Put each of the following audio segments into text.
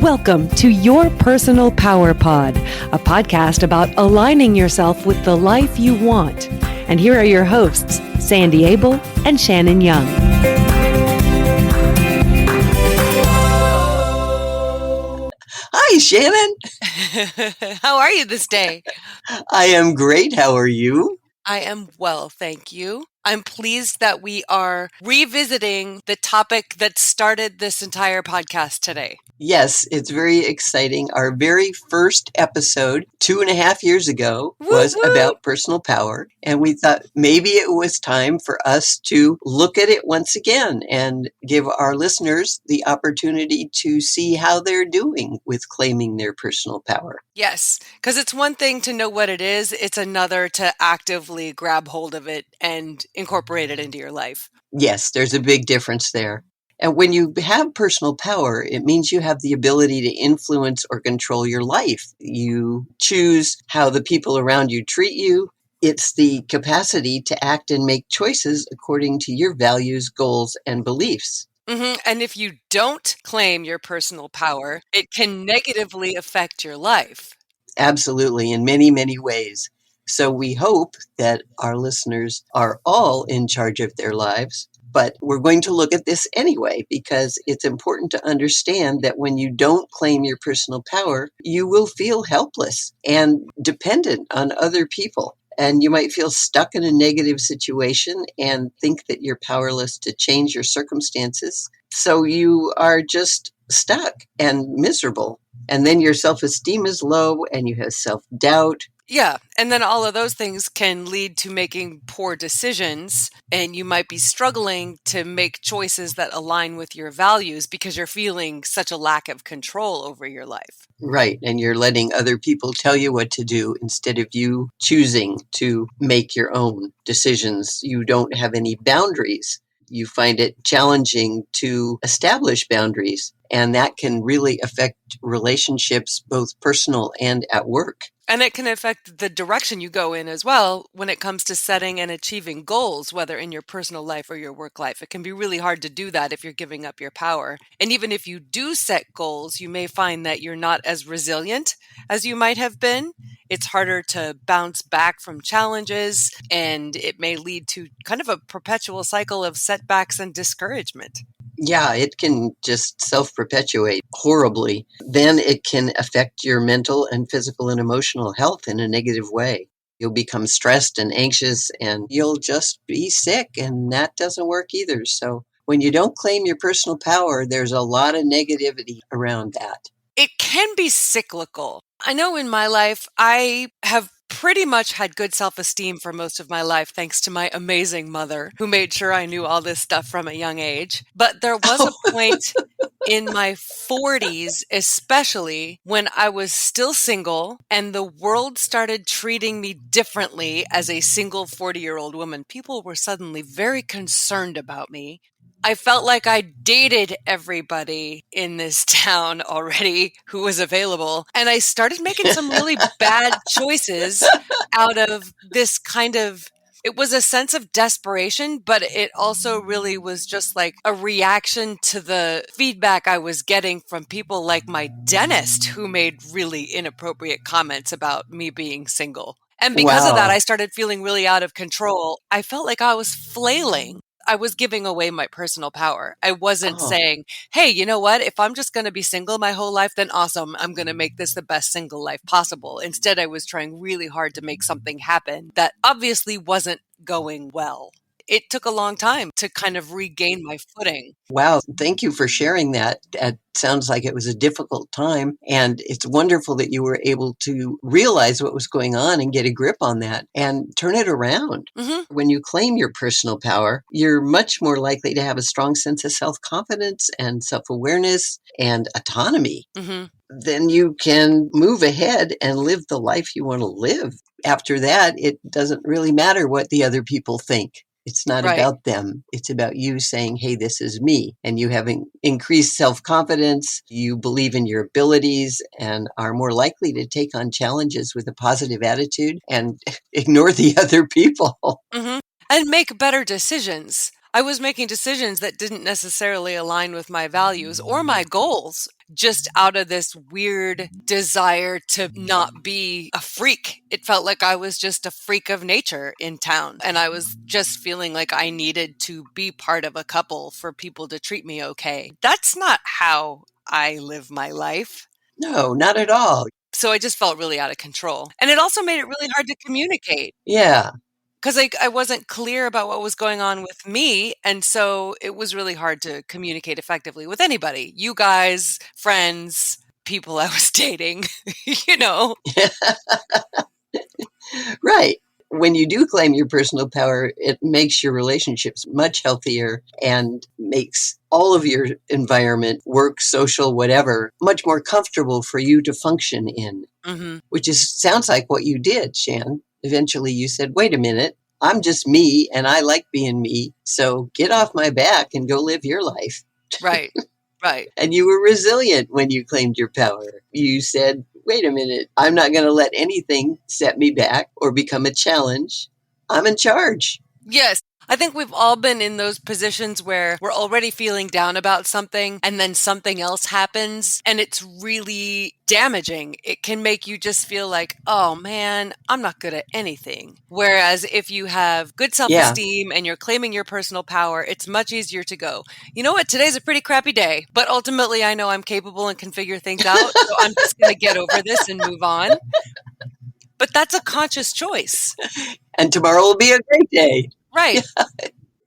Welcome to Your Personal Power Pod, a podcast about aligning yourself with the life you want. And here are your hosts, Sandy Abel and Shannon Young. Hi, Shannon. How are you this day? I am great. How are you? I am well, thank you. I'm pleased that we are revisiting the topic that started this entire podcast today. Yes, it's very exciting. Our very first episode 2.5 years ago was about personal power. And we thought maybe it was time for us to look at it once again and give our listeners the opportunity to see how they're doing with claiming their personal power. Yes, because it's one thing to know what it is. It's another to actively grab hold of it and incorporate it into your life. Yes, there's a big difference there. And when you have personal power, it means you have the ability to influence or control your life. You choose how the people around you treat you. It's the capacity to act and make choices according to your values, goals, and beliefs. And if you don't claim your personal power, it can negatively affect your life. Absolutely, in many, many ways. So we hope that our listeners are all in charge of their lives. But we're going to look at this anyway, because it's important to understand that when you don't claim your personal power, you will feel helpless and dependent on other people. And you might feel stuck in a negative situation and think that you're powerless to change your circumstances. So you are just stuck and miserable. And then your self-esteem is low and you have self-doubt. Yeah, and then all of those things can lead to making poor decisions, and you might be struggling to make choices that align with your values because you're feeling such a lack of control over your life. Right, and you're letting other people tell you what to do instead of you choosing to make your own decisions. You don't have any boundaries. You find it challenging to establish boundaries, and that can really affect relationships, both personal and at work. And it can affect the direction you go in as well when it comes to setting and achieving goals, whether in your personal life or your work life. It can be really hard to do that if you're giving up your power. And even if you do set goals, you may find that you're not as resilient as you might have been. It's harder to bounce back from challenges, and it may lead to kind of a perpetual cycle of setbacks and discouragement. Yeah, it can just self-perpetuate horribly. Then it can affect your mental and physical and emotional health in a negative way. You'll become stressed and anxious and you'll just be sick, and that doesn't work either. So when you don't claim your personal power, there's a lot of negativity around that. It can be cyclical. I know in my life, I have pretty much had good self-esteem for most of my life, thanks to my amazing mother, who made sure I knew all this stuff from a young age. But there was a point in my 40s, especially when I was still single and the world started treating me differently as a single 40-year-old woman. People were suddenly very concerned about me. I felt like I dated everybody in this town already who was available. And I started making some really bad choices out of this it was a sense of desperation, but it also really was just like a reaction to the feedback I was getting from people like my dentist, who made really inappropriate comments about me being single. And because of that, I started feeling really out of control. I felt like I was flailing. I was giving away my personal power. I wasn't saying, hey, you know what? If I'm just going to be single my whole life, then awesome. I'm going to make this the best single life possible. Instead, I was trying really hard to make something happen that obviously wasn't going well. It took a long time to kind of regain my footing. Wow, thank you for sharing that. It sounds like it was a difficult time, and it's wonderful that you were able to realize what was going on and get a grip on that and turn it around. Mm-hmm. When you claim your personal power, you're much more likely to have a strong sense of self-confidence and self-awareness and autonomy. Mm-hmm. Then you can move ahead and live the life you want to live. After that, it doesn't really matter what the other people think. It's not Right. about them. It's about you saying, hey, this is me. And you have increased self-confidence. You believe in your abilities and are more likely to take on challenges with a positive attitude and ignore the other people. Mm-hmm. And make better decisions. I was making decisions that didn't necessarily align with my values or my goals, just out of this weird desire to not be a freak. It felt like I was just a freak of nature in town. And I was just feeling like I needed to be part of a couple for people to treat me okay. That's not how I live my life. No, not at all. So I just felt really out of control. And it also made it really hard to communicate Yeah. because I wasn't clear about what was going on with me. And so it was really hard to communicate effectively with anybody, you guys, friends, people I was dating, you know. Right. When you do claim your personal power, it makes your relationships much healthier and makes all of your environment, work, social, whatever, much more comfortable for you to function in, Hmm. which sounds like what you did, Shan. Eventually you said, wait a minute, I'm just me and I like being me. So get off my back and go live your life. Right. Right. And you were resilient when you claimed your power. You said, wait a minute, I'm not going to let anything set me back or become a challenge. I'm in charge. Yes. I think we've all been in those positions where we're already feeling down about something and then something else happens and it's really damaging. It can make you just feel like, oh man, I'm not good at anything. Whereas if you have good Yeah, self-esteem and you're claiming your personal power, it's much easier to go, you know what, today's a pretty crappy day, but ultimately I know I'm capable and can figure things out. So I'm just going to get over this and move on. But that's a conscious choice. and tomorrow will be a great day. Right.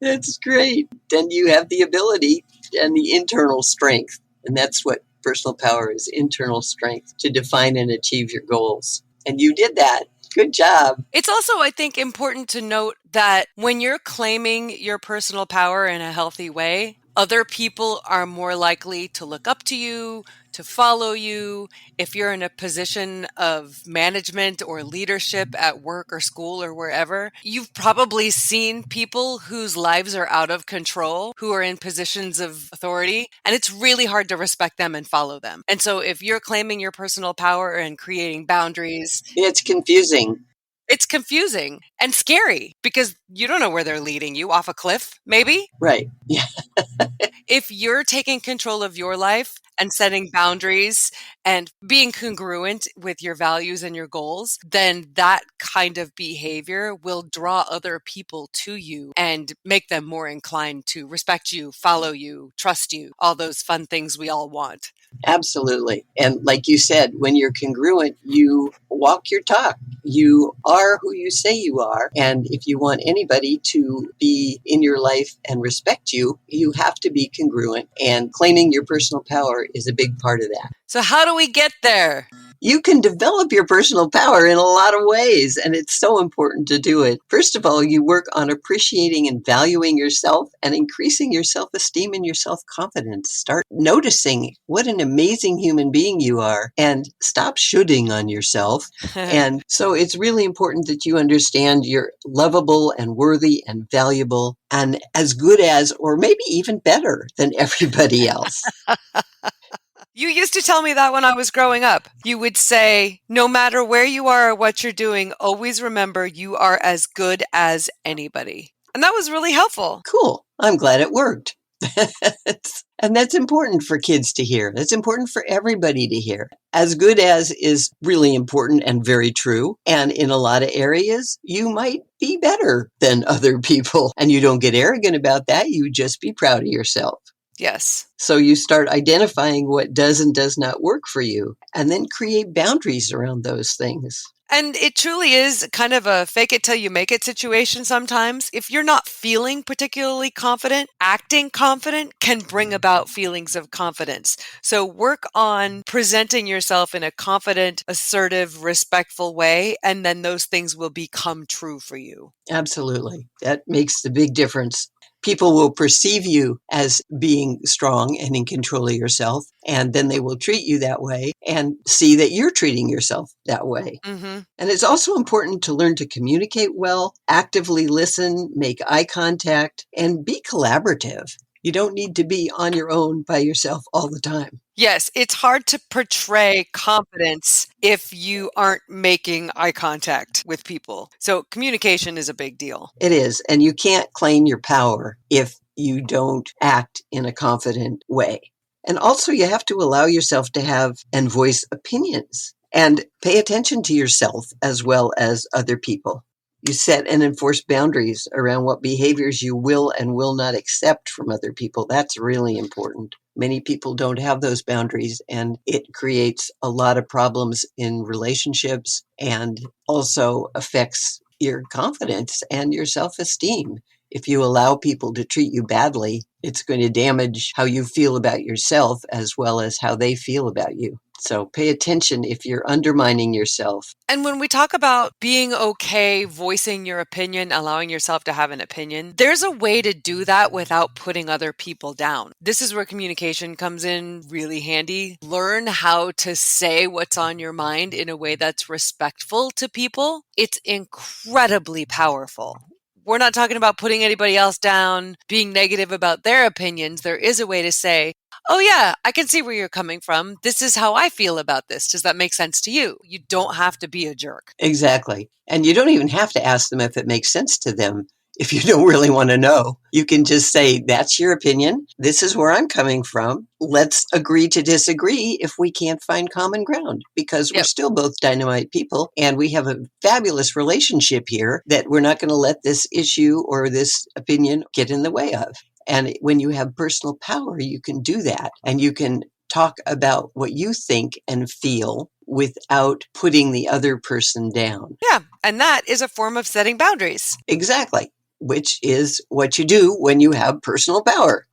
That's great. Then you have the ability and the internal strength. And that's what personal power is, internal strength to define and achieve your goals. And you did that. Good job. It's also, I think, important to note that when you're claiming your personal power in a healthy way, other people are more likely to look up to you, to follow you. If you're in a position of management or leadership at work or school or wherever, you've probably seen people whose lives are out of control, who are in positions of authority, and it's really hard to respect them and follow them. And so if you're claiming your personal power and creating boundaries, It's confusing. it's confusing and scary because you don't know where they're leading you, off a cliff, maybe. Right. Yeah. If you're taking control of your life and setting boundaries and being congruent with your values and your goals, then that kind of behavior will draw other people to you and make them more inclined to respect you, follow you, trust you, all those fun things we all want. Absolutely. And like you said, when you're congruent, you walk your talk. You are who you say you are. And if you want anybody to be in your life and respect you, you have to be congruent. And claiming your personal power is a big part of that. So how do we get there? You can develop your personal power in a lot of ways, and it's so important to do it. First of all, you work on appreciating and valuing yourself and increasing your self-esteem and your self-confidence. Start noticing what an amazing human being you are and stop shooting on yourself. And so it's really important that you understand you're lovable and worthy and valuable and as good as, or maybe even better than everybody else. You used to tell me that when I was growing up. You would say, no matter where you are or what you're doing, always remember you are as good as anybody. And that was really helpful. Cool. I'm glad it worked. And that's important for kids to hear. That's important for everybody to hear. As good as is really important and very true. And in a lot of areas, you might be better than other people. And you don't get arrogant about that. You just be proud of yourself. Yes. So you start identifying what does and does not work for you and then create boundaries around those things. And it truly is kind of a fake it till you make it situation sometimes. If you're not feeling particularly confident, acting confident can bring about feelings of confidence. So work on presenting yourself in a confident, assertive, respectful way, and then those things will become true for you. Absolutely. That makes the big difference. People will perceive you as being strong and in control of yourself, and then they will treat you that way and see that you're treating yourself that way. Mm-hmm. And it's also important to learn to communicate well, actively listen, make eye contact, and be collaborative. You don't need to be on your own by yourself all the time. Yes, it's hard to portray confidence if you aren't making eye contact with people. So communication is a big deal. It is. And you can't claim your power if you don't act in a confident way. And also, you have to allow yourself to have and voice opinions and pay attention to yourself as well as other people. You set and enforce boundaries around what behaviors you will and will not accept from other people. That's really important. Many people don't have those boundaries, and it creates a lot of problems in relationships and also affects your confidence and your self-esteem. If you allow people to treat you badly, it's going to damage how you feel about yourself as well as how they feel about you. So pay attention if you're undermining yourself. And when we talk about being okay, voicing your opinion, allowing yourself to have an opinion, there's a way to do that without putting other people down. This is where communication comes in really handy. Learn how to say what's on your mind in a way that's respectful to people. It's incredibly powerful. We're not talking about putting anybody else down, being negative about their opinions. There is a way to say, oh yeah, I can see where you're coming from. This is how I feel about this. Does that make sense to you? You don't have to be a jerk. Exactly. And you don't even have to ask them if it makes sense to them. If you don't really want to know, you can just say, that's your opinion. This is where I'm coming from. Let's agree to disagree if we can't find common ground, because we're still both dynamite people and we have a fabulous relationship here that we're not going to let this issue or this opinion get in the way of. And when you have personal power, you can do that, and you can talk about what you think and feel without putting the other person down. Yeah, and that is a form of setting boundaries. Exactly, which is what you do when you have personal power.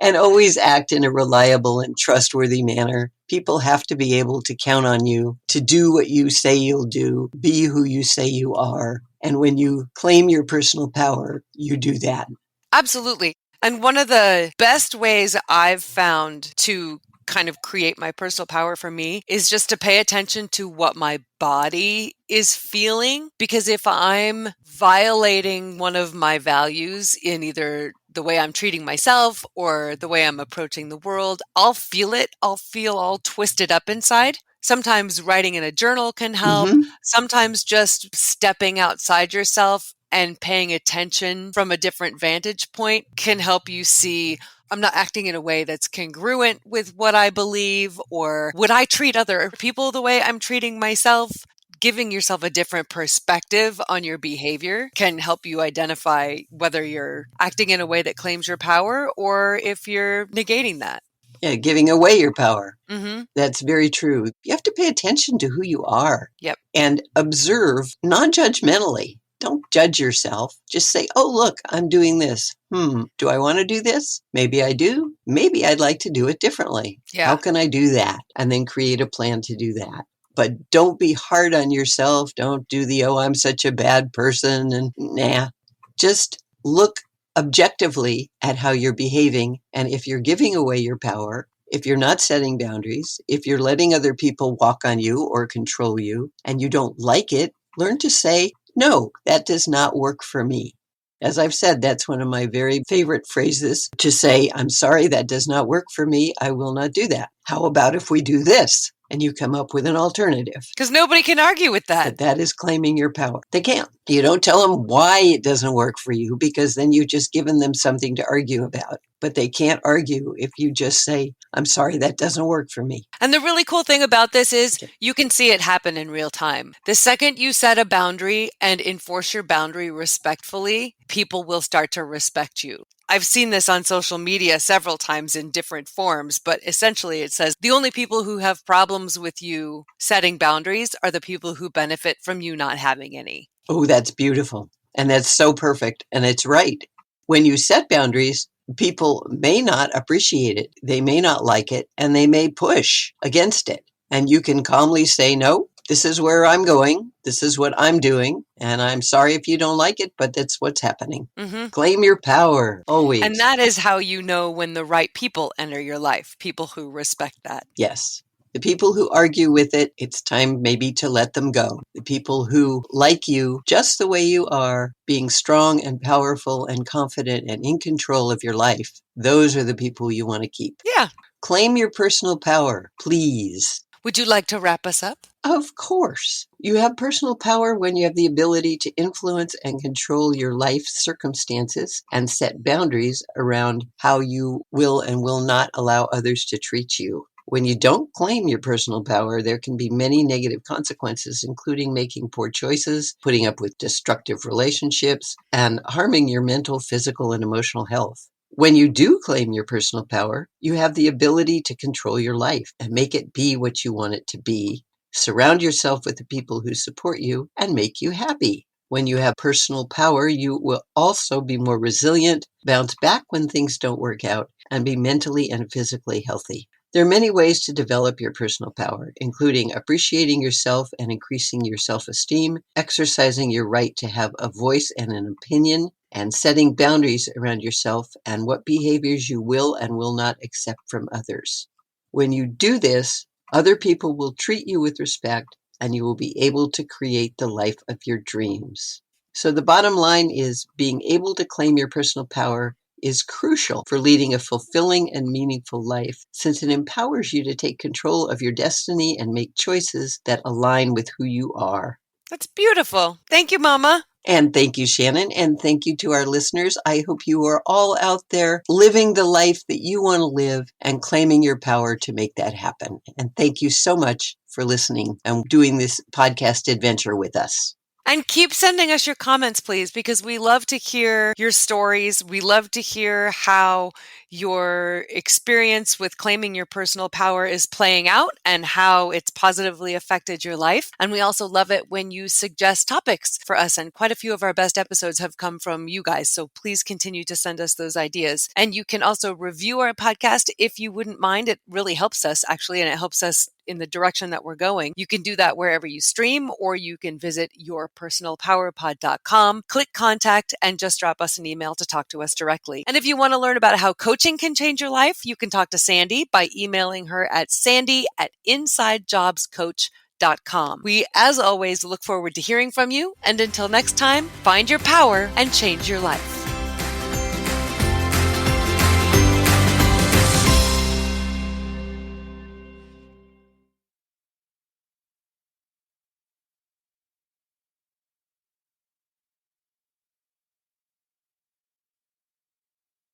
And always act in a reliable and trustworthy manner. People have to be able to count on you to do what you say you'll do, be who you say you are. And when you claim your personal power, you do that. Absolutely. And one of the best ways I've found to kind of create my personal power for me is just to pay attention to what my body is feeling. Because if I'm violating one of my values in either the way I'm treating myself or the way I'm approaching the world, I'll feel it. I'll feel all twisted up inside. Sometimes writing in a journal can help. Mhm. Sometimes just stepping outside yourself and paying attention from a different vantage point can help you see, I'm not acting in a way that's congruent with what I believe, or would I treat other people the way I'm treating myself? Giving yourself a different perspective on your behavior can help you identify whether you're acting in a way that claims your power or if you're negating that. Yeah, giving away your power. Mm-hmm. That's very true. You have to pay attention to who you are. Yep. And observe non-judgmentally. Don't judge yourself. Just say, oh, look, I'm doing this. Do I want to do this? Maybe I do. Maybe I'd like to do it differently. Yeah. How can I do that? And then create a plan to do that. But don't be hard on yourself. Don't do the, oh, I'm such a bad person. And nah, just look objectively at how you're behaving. And if you're giving away your power, if you're not setting boundaries, if you're letting other people walk on you or control you and you don't like it, learn to say, no, that does not work for me. As I've said, that's one of my very favorite phrases, to say, I'm sorry, that does not work for me. I will not do that. How about if we do this? And you come up with an alternative. Because nobody can argue with that. But that is claiming your power. They can't. You don't tell them why it doesn't work for you, because then you've just given them something to argue about. But they can't argue if you just say, I'm sorry, that doesn't work for me. And the really cool thing about this is you can see it happen in real time. The second you set a boundary and enforce your boundary respectfully, people will start to respect you. I've seen this on social media several times in different forms, but essentially it says the only people who have problems with you setting boundaries are the people who benefit from you not having any. Oh, that's beautiful. And that's so perfect. And it's right. When you set boundaries, people may not appreciate it. They may not like it, and they may push against it. And you can calmly say, no, this is where I'm going. This is what I'm doing. And I'm sorry if you don't like it, but that's what's happening. Mm-hmm. Claim your power, always. And that is how you know when the right people enter your life, people who respect that. Yes. The people who argue with it, it's time maybe to let them go. The people who like you just the way you are, being strong and powerful and confident and in control of your life, those are the people you want to keep. Yeah. Claim your personal power, please. Would you like to wrap us up? Of course. You have personal power when you have the ability to influence and control your life circumstances and set boundaries around how you will and will not allow others to treat you. When you don't claim your personal power, there can be many negative consequences, including making poor choices, putting up with destructive relationships, and harming your mental, physical, and emotional health. When you do claim your personal power, you have the ability to control your life and make it be what you want it to be. Surround yourself with the people who support you and make you happy. When you have personal power, you will also be more resilient, bounce back when things don't work out, and be mentally and physically healthy. There are many ways to develop your personal power, including appreciating yourself and increasing your self-esteem, exercising your right to have a voice and an opinion, and setting boundaries around yourself and what behaviors you will and will not accept from others. When you do this, other people will treat you with respect and you will be able to create the life of your dreams. So the bottom line is being able to claim your personal power is crucial for leading a fulfilling and meaningful life, since it empowers you to take control of your destiny and make choices that align with who you are. That's beautiful. Thank you, Mama. And thank you, Shannon, and thank you to our listeners. I hope you are all out there living the life that you want to live and claiming your power to make that happen. And thank you so much for listening and doing this podcast adventure with us. And keep sending us your comments, please, because we love to hear your stories. We love to hear how your experience with claiming your personal power is playing out and how it's positively affected your life. And we also love it when you suggest topics for us. And quite a few of our best episodes have come from you guys. So please continue to send us those ideas. And you can also review our podcast if you wouldn't mind. It really helps us, actually, and it helps us in the direction that we're going. You can do that wherever you stream, or you can visit yourpersonalpowerpod.com, click contact, and just drop us an email to talk to us directly. And if you want to learn about how coaching can change your life, you can talk to Sandy by emailing her at sandy@insidejobscoach.com. We, as always, look forward to hearing from you. And until next time, find your power and change your life.